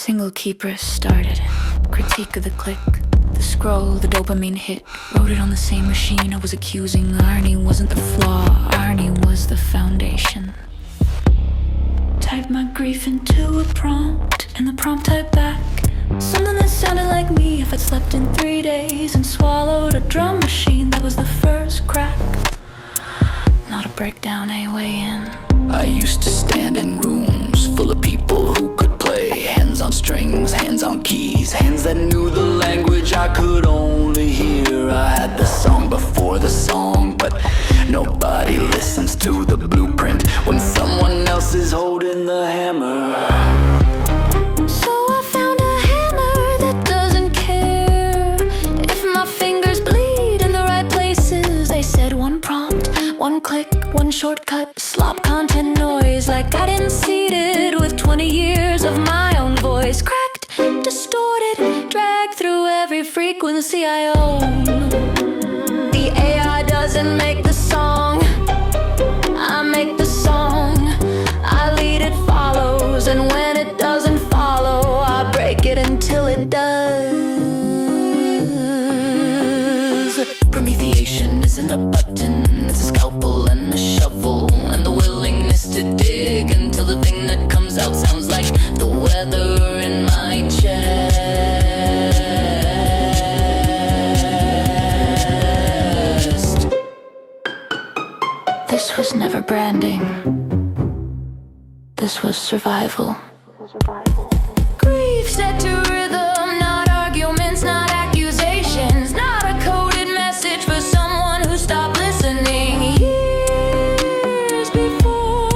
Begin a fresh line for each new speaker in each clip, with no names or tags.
Single keeper started. Critique of the click, the scroll, the dopamine hit. Wrote it on the same machine I was accusing. Irony wasn't the flaw, irony was the foundation. Typed my grief into a prompt, and the prompt typed back something that sounded like me if I'd slept in 3 days and swallowed a drum machine. That was the first crack, not a breakdown, a way in.
I used to stand in rooms full of people who could play hands on strings, hands on keys, hands that knew the language I could only hear. I had the song before the song, but nobody listens to the blueprint when someone else is holding the hammer.
So I found a hammer that doesn't care if my fingers bleed in the right places. They said one prompt, one click, one shortcut, slop content noise like I didn't seed it with 20 years of my own voice. Cracked, distorted, dragged through every frequency I own. The AI doesn't make the song, I make the song. I lead, it follows, and when it doesn't follow, I break it until it does.
Prometheation isn't a button, it's a scalpel and a shovel, and the willingness to dig until the thing that comes out sounds like the weather in my chest.
This was never branding, this was survival. Grief set to rhythm, not arguments, not accusations, not a coded message for someone who stopped listening years before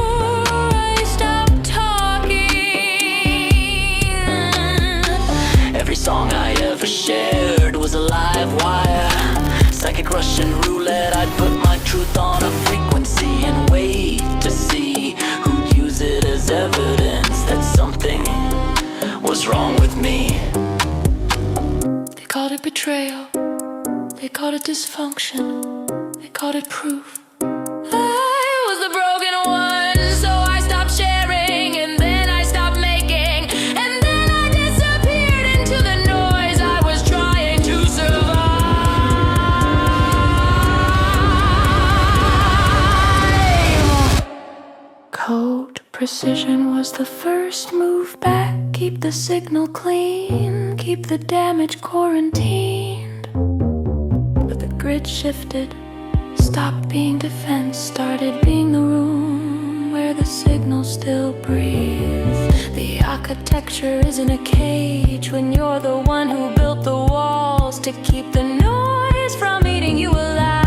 I stopped talking.
Every song I ever shared was a live wire, psychic Russian roulette. I'd put my truth on a frequency and wait to see who'd use it as evidence that something was wrong with me.
They called it betrayal, they called it dysfunction, they called it proof. I was the broken one, so I stopped sharing, and then I stopped making, and then I disappeared into the noise. I was trying to survive. Code precision was the first move back. Keep the signal clean, keep the damage quarantined. But the grid shifted, stopped being defense, started being the room where the signal still breathes. The architecture isn't a cage when you're the one who built the walls to keep the noise from eating you alive.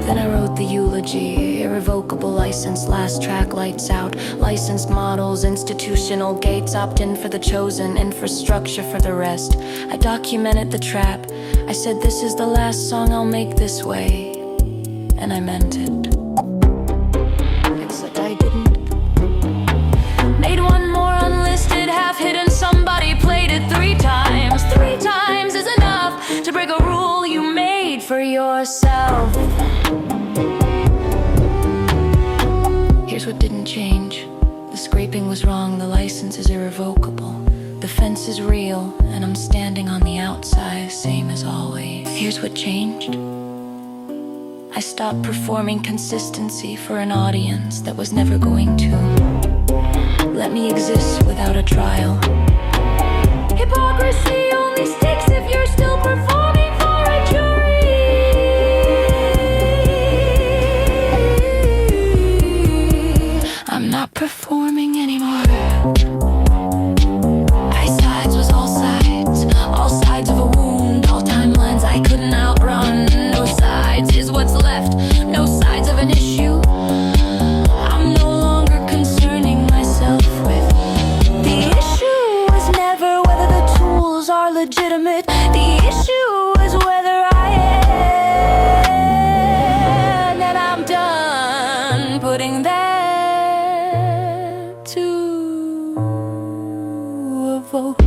Then I wrote the eulogy, irrevocable license, last track, lights out, licensed models, institutional gates, opt-in for the chosen, infrastructure for the rest. I documented the trap, I said this is the last song I'll make this way, and I meant it. Except I didn't. Made one more unlisted, half hidden, somebody played it 3 times. 3 times is enough to break a rule you made for yourself. Here's what didn't change. The scraping was wrong, the license is irrevocable. The fence is real, and I'm standing on the outside, same as always. Here's what changed. I stopped performing consistency for an audience that was never going to let me exist without a trial. Hypocrisy only sticks if you're still performing for a jury. I'm not performing anymore. Sides was all sides of a wound, all timelines I couldn't outrun. No sides is what's left, no sides of an issue. I'm no longer concerning myself with. The issue was never whether the tools are legitimate. The issue is whether I am, and I'm done putting that to a vote.